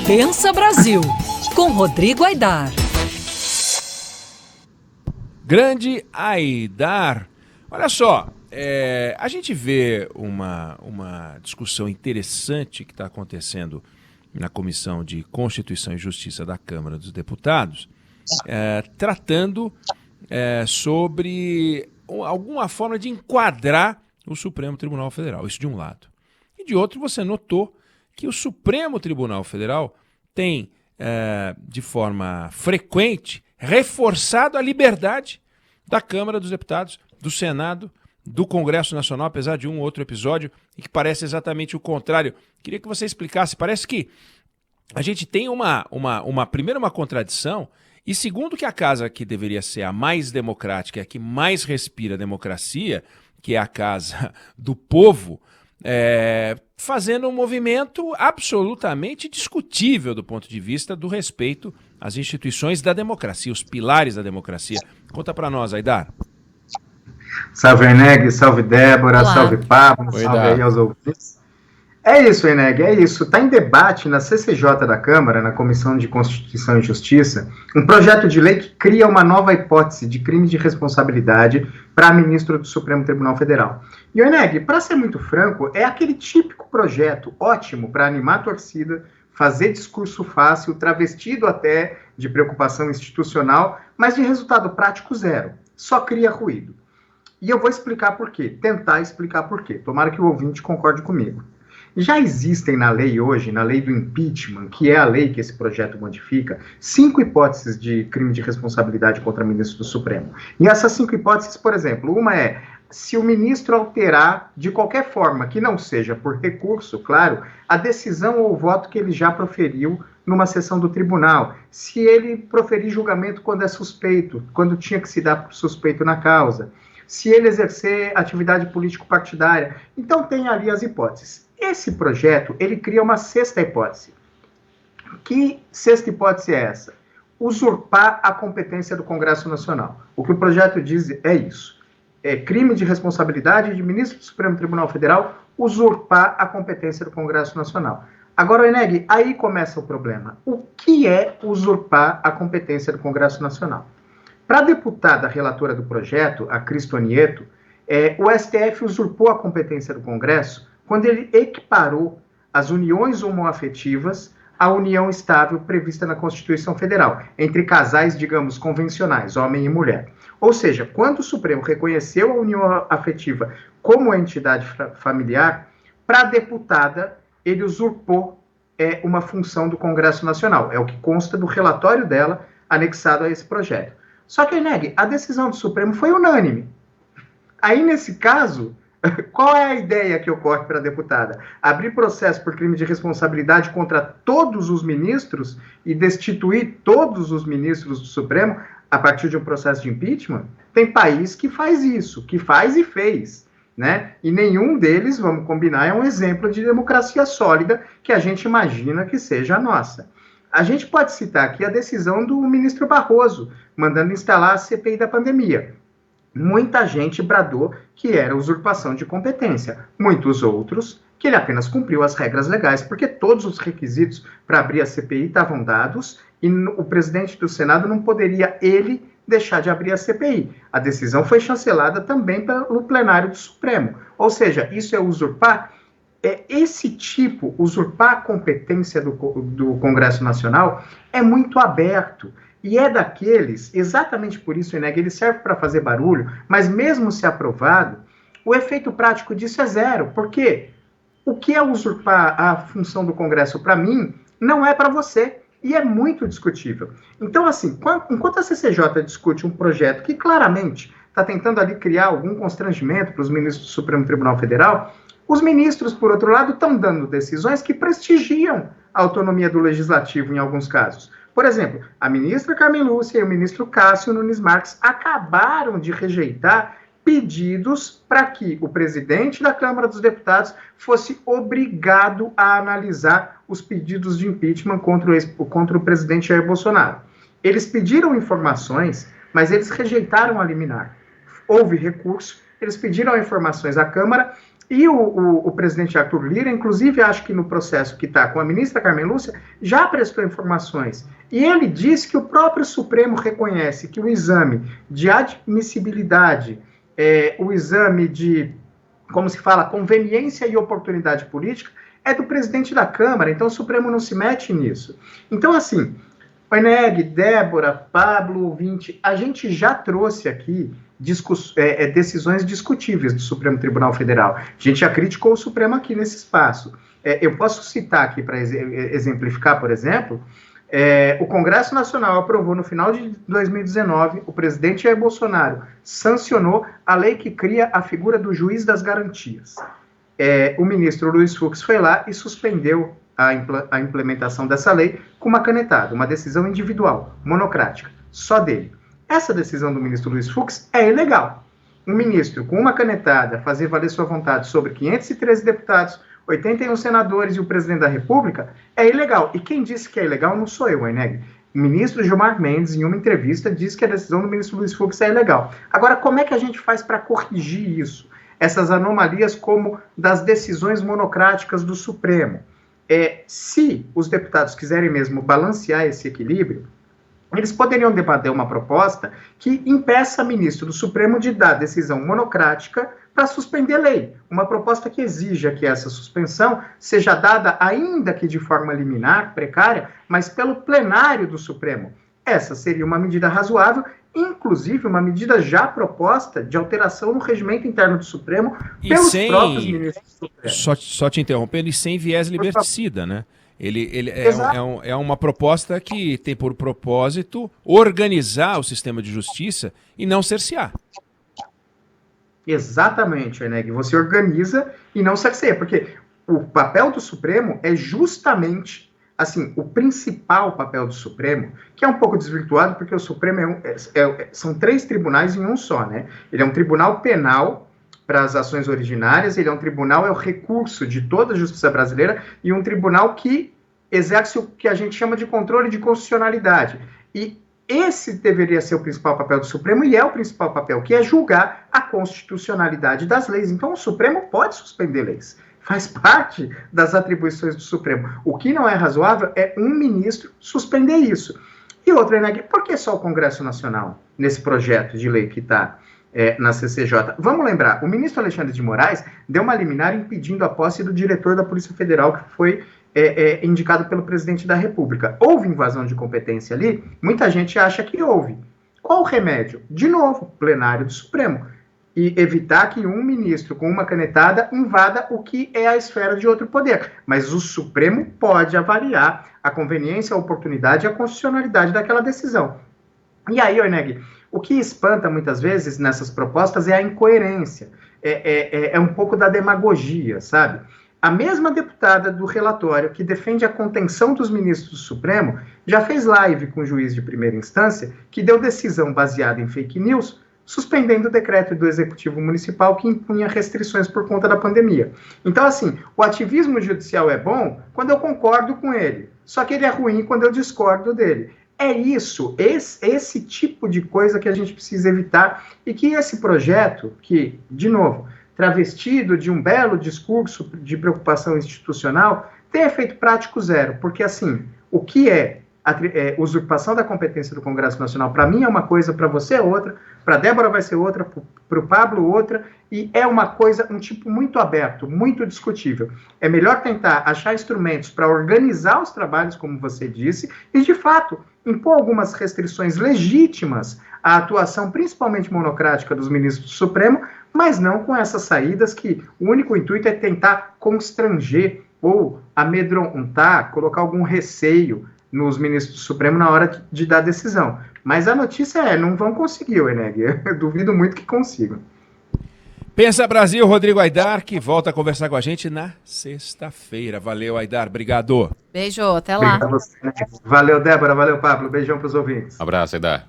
Pensa Brasil, com Rodrigo Aidar. Grande Aidar. Olha só, a gente vê uma discussão interessante que está acontecendo na Comissão de Constituição e Justiça da Câmara dos Deputados, tratando sobre alguma forma de enquadrar o Supremo Tribunal Federal, isso de um lado. E de outro, você notou que o Supremo Tribunal Federal tem, de forma frequente, reforçado a liberdade da Câmara dos Deputados, do Senado, do Congresso Nacional, apesar de um ou outro episódio em que parece exatamente o contrário. Queria que você explicasse. Parece que a gente tem primeiro, uma contradição, e segundo, que a casa que deveria ser a mais democrática, a que mais respira democracia, que é a casa do povo, fazendo um movimento absolutamente discutível do ponto de vista do respeito às instituições da democracia, os pilares da democracia. Conta para nós, Aidar. Salve, Eneg, salve, Débora, Olá. salve, Pablo, Oi, salve Dar. aí aos ouvintes. É isso, Eneg, é isso. Está em debate na CCJ da Câmara, na Comissão de Constituição e Justiça, um projeto de lei que cria uma nova hipótese de crime de responsabilidade para ministro do Supremo Tribunal Federal. E, Eneg, para ser muito franco, é aquele típico projeto ótimo para animar a torcida, fazer discurso fácil, travestido até de preocupação institucional, mas de resultado prático zero. Só cria ruído. E eu vou explicar por quê, tentar explicar por quê. Tomara que o ouvinte concorde comigo. Já existem na lei hoje, na lei do impeachment, que é a lei que esse projeto modifica, 5 hipóteses de crime de responsabilidade contra ministro do Supremo. E essas 5 hipóteses, por exemplo, uma é se o ministro alterar, de qualquer forma, que não seja por recurso, claro, a decisão ou o voto que ele já proferiu numa sessão do tribunal, se ele proferir julgamento quando é suspeito, quando tinha que se dar por suspeito na causa, se ele exercer atividade político-partidária. Então tem ali as hipóteses. Esse projeto, ele cria uma 6ª hipótese. Que 6ª hipótese é essa? Usurpar a competência do Congresso Nacional. O que o projeto diz é isso. É crime de responsabilidade de ministro do Supremo Tribunal Federal usurpar a competência do Congresso Nacional. Agora, Eneg, aí começa o problema. O que é usurpar a competência do Congresso Nacional? Para a deputada relatora do projeto, a Cristo Nieto, o STF usurpou a competência do Congresso quando ele equiparou as uniões homoafetivas à união estável prevista na Constituição Federal, entre casais, digamos, convencionais, homem e mulher. Ou seja, quando o Supremo reconheceu a união afetiva como entidade familiar, para a deputada, ele usurpou uma função do Congresso Nacional. É o que consta do relatório dela, anexado a esse projeto. Só que, Eneg, a decisão do Supremo foi unânime. Aí, nesse caso, qual é a ideia que ocorre para a deputada? Abrir processo por crime de responsabilidade contra todos os ministros e destituir todos os ministros do Supremo a partir de um processo de impeachment? Tem país que faz isso, que faz e fez, né? E nenhum deles, vamos combinar, é um exemplo de democracia sólida que a gente imagina que seja a nossa. A gente pode citar aqui a decisão do ministro Barroso, mandando instalar a CPI da pandemia. Muita gente bradou que era usurpação de competência. Muitos outros que ele apenas cumpriu as regras legais, porque todos os requisitos para abrir a CPI estavam dados e o presidente do Senado não poderia, ele, deixar de abrir a CPI. A decisão foi chancelada também pelo plenário do Supremo. Ou seja, isso é usurpar. Esse tipo, usurpar a competência do Congresso Nacional, é muito aberto. E é daqueles, exatamente por isso, Eneg, ele serve para fazer barulho, mas mesmo se aprovado, o efeito prático disso é zero. Por quê? O que é usurpar a função do Congresso para mim, não é para você. E é muito discutível. Então, assim, enquanto a CCJ discute um projeto que claramente está tentando ali criar algum constrangimento para os ministros do Supremo Tribunal Federal, os ministros, por outro lado, estão dando decisões que prestigiam a autonomia do legislativo em alguns casos. Por exemplo, a ministra Carmen Lúcia e o ministro Cássio Nunes Marques acabaram de rejeitar pedidos para que o presidente da Câmara dos Deputados fosse obrigado a analisar os pedidos de impeachment contra o presidente Jair Bolsonaro. Eles pediram informações, mas eles rejeitaram a liminar. Houve recurso, eles pediram informações à Câmara, E o presidente Arthur Lira, inclusive, acho que no processo que está com a ministra Carmen Lúcia, já prestou informações. E ele disse que o próprio Supremo reconhece que o exame de admissibilidade, o exame de, como se fala, conveniência e oportunidade política, é do presidente da Câmara, então o Supremo não se mete nisso. Então, assim, Eneg, Débora, Pablo, ouvinte, a gente já trouxe aqui decisões discutíveis do Supremo Tribunal Federal. A gente já criticou o Supremo aqui nesse espaço. Eu posso citar aqui para exemplificar, por exemplo, o Congresso Nacional aprovou no final de 2019, o presidente Jair Bolsonaro sancionou a lei que cria a figura do juiz das garantias. O ministro Luiz Fux foi lá e suspendeu a implementação dessa lei com uma canetada, uma decisão individual, monocrática, só dele. Essa decisão do ministro Luiz Fux é ilegal. Um ministro, com uma canetada, fazer valer sua vontade sobre 513 deputados, 81 senadores e o presidente da República, é ilegal. E quem disse que é ilegal não sou eu, Eneg. O ministro Gilmar Mendes, em uma entrevista, disse que a decisão do ministro Luiz Fux é ilegal. Agora, como é que a gente faz para corrigir isso? Essas anomalias como das decisões monocráticas do Supremo. Se os deputados quiserem mesmo balancear esse equilíbrio, eles poderiam debater uma proposta que impeça o ministro do Supremo de dar decisão monocrática para suspender lei. Uma proposta que exija que essa suspensão seja dada, ainda que de forma liminar, precária, mas pelo plenário do Supremo. Essa seria uma medida razoável, inclusive uma medida já proposta de alteração no regimento interno do Supremo pelos próprios ministros do Supremo. Só te interrompendo, e sem viés liberticida, né? Ele é uma proposta que tem por propósito organizar o sistema de justiça e não cercear. Exatamente, Eneg. Você organiza e não cerceia, porque o papel do Supremo é justamente, assim, o principal papel do Supremo, que é um pouco desvirtuado, porque o Supremo são 3 tribunais em um só, né? Ele é um tribunal penal para as ações originárias, ele é um tribunal, é o recurso de toda a justiça brasileira, e um tribunal que exerce o que a gente chama de controle de constitucionalidade. E esse deveria ser o principal papel do Supremo, e é o principal papel, que é julgar a constitucionalidade das leis. Então, o Supremo pode suspender leis. Faz parte das atribuições do Supremo. O que não é razoável é um ministro suspender isso. E outra, Eneg, por que só o Congresso Nacional, nesse projeto de lei que está na CCJ? Vamos lembrar, o ministro Alexandre de Moraes deu uma liminar impedindo a posse do diretor da Polícia Federal, que foi indicado pelo presidente da República. Houve invasão de competência ali? Muita gente acha que houve. Qual o remédio? De novo, plenário do Supremo. E evitar que um ministro com uma canetada invada o que é a esfera de outro poder. Mas o Supremo pode avaliar a conveniência, a oportunidade e a constitucionalidade daquela decisão. E aí, Eneg, o que espanta muitas vezes nessas propostas é a incoerência. É um pouco da demagogia, sabe? A mesma deputada do relatório que defende a contenção dos ministros do Supremo já fez live com o juiz de primeira instância que deu decisão baseada em fake news, suspendendo o decreto do Executivo Municipal que impunha restrições por conta da pandemia. Então, assim, o ativismo judicial é bom quando eu concordo com ele, só que ele é ruim quando eu discordo dele. É isso, esse tipo de coisa que a gente precisa evitar, e que esse projeto, que, de novo, travestido de um belo discurso de preocupação institucional, tem efeito prático zero, porque, assim, o que é usurpação da competência do Congresso Nacional, para mim é uma coisa, para você é outra, para a Débora vai ser outra, para o Pablo outra, e é uma coisa, um tipo muito aberto, muito discutível. É melhor tentar achar instrumentos para organizar os trabalhos, como você disse, e, de fato, impor algumas restrições legítimas à atuação, principalmente monocrática, dos ministros do Supremo, mas não com essas saídas que o único intuito é tentar constranger ou amedrontar, colocar algum receio nos ministros do Supremo na hora de dar decisão. Mas a notícia não vão conseguir, Eneg. Eu duvido muito que consigam. Pensa Brasil, Rodrigo Aidar, que volta a conversar com a gente na sexta-feira. Valeu, Aidar. Obrigado. Beijo, até lá. Valeu, Débora. Valeu, Pablo. Beijão para os ouvintes. Abraço, Aidar.